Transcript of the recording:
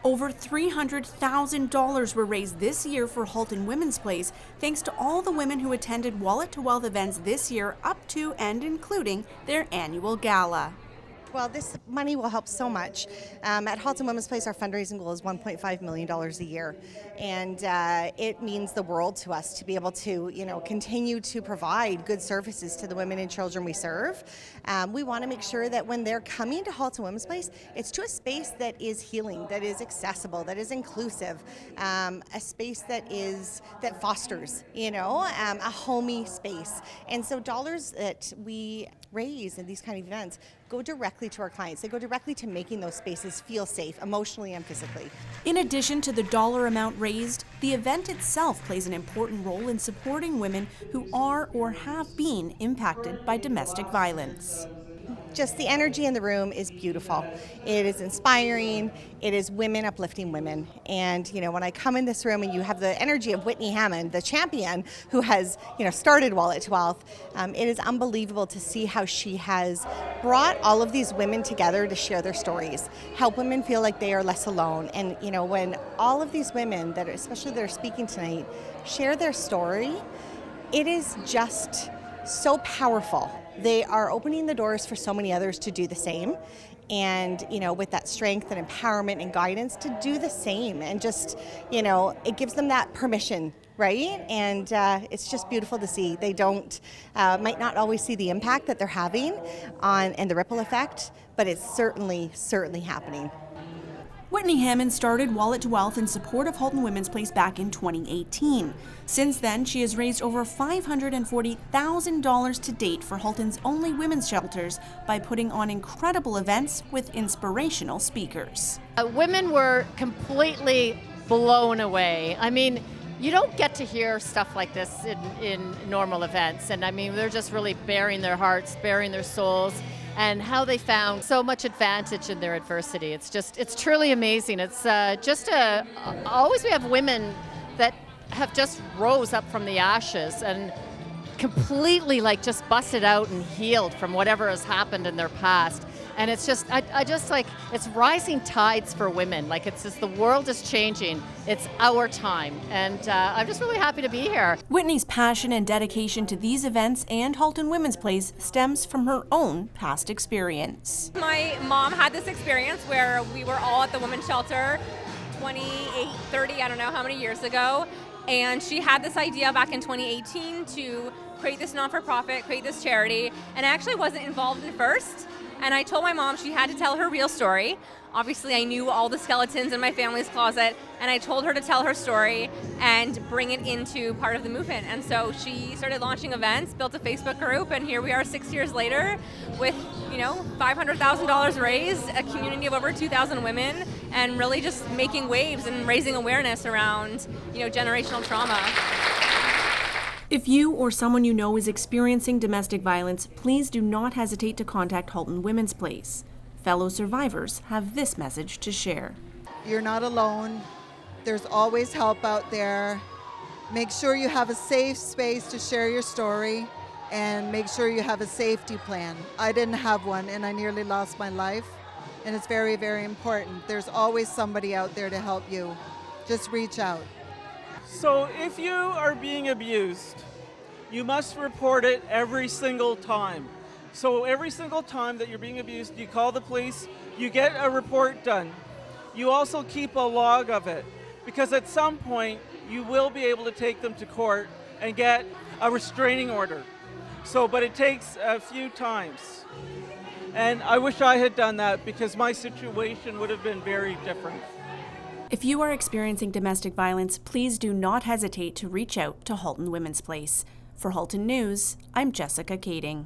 Over $300,000 were raised this year for Halton Women's Place, thanks to all the women who attended Wallet to Wealth events this year, up to and including their annual gala. Well, this money will help so much. At Halton Women's Place, our fundraising goal is $1.5 million a year. And it means the world to us to be able to, continue to provide good services to the women and children we serve. We want to make sure that when they're coming to Halton Women's Place, it's to a space that is healing, that is accessible, that is inclusive, a space that fosters, a homey space. And so dollars that we raise in these kind of events go directly to our clients. They go directly to making those spaces feel safe, emotionally and physically. In addition to the dollar amount raised, the event itself plays an important role in supporting women who are or have been impacted by domestic violence. Just the energy in the room is beautiful. It is inspiring. It is women uplifting women. And, when I come in this room and you have the energy of Whitney Hammond, the champion who has, started Wallet to Wealth, it is unbelievable to see how she has brought all of these women together to share their stories, help women feel like they are less alone. And, when all of these women especially that are speaking tonight, share their story, it is just so powerful. They are opening the doors for so many others to do the same. And, with that strength and empowerment and guidance to do the same. And just, it gives them that permission, right? And it's just beautiful to see. They might not always see the impact that they're having and the ripple effect, but it's certainly happening. Whitney Hammond started Wallet to Wealth in support of Halton Women's Place back in 2018. Since then, she has raised over $540,000 to date for Halton's only women's shelters by putting on incredible events with inspirational speakers. Women were completely blown away. I mean, you don't get to hear stuff like this in normal events. And I mean, they're just really baring their hearts, baring their souls, and how they found so much advantage in their adversity. It's truly amazing. It's always we have women that have just rose up from the ashes and completely just busted out and healed from whatever has happened in their past. And it's just, it's rising tides for women. It's just, the world is changing. It's our time. And I'm just really happy to be here. Whitney's passion and dedication to these events and Halton Women's Place stems from her own past experience. My mom had this experience where we were all at the women's shelter 28, 30, I don't know how many years ago. And she had this idea back in 2018 to create this non-for-profit, create this charity. And I actually wasn't involved at first. And I told my mom she had to tell her real story. Obviously, I knew all the skeletons in my family's closet, and I told her to tell her story and bring it into part of the movement. And so she started launching events, built a Facebook group, and here we are 6 years later with, $500,000 raised, a community of over 2,000 women, and really just making waves and raising awareness around, generational trauma. If you or someone you know is experiencing domestic violence, please do not hesitate to contact Halton Women's Place. Fellow survivors have this message to share. You're not alone. There's always help out there. Make sure you have a safe space to share your story, and make sure you have a safety plan. I didn't have one, and I nearly lost my life, and it's very, very important. There's always somebody out there to help you. Just reach out. So if you are being abused, you must report it every single time. So every single time that you're being abused, you call the police, you get a report done. You also keep a log of it, because at some point you will be able to take them to court and get a restraining order. But it takes a few times. And I wish I had done that, because my situation would have been very different. If you are experiencing domestic violence, please do not hesitate to reach out to Halton Women's Place. For Halton News, I'm Jessica Kaitting.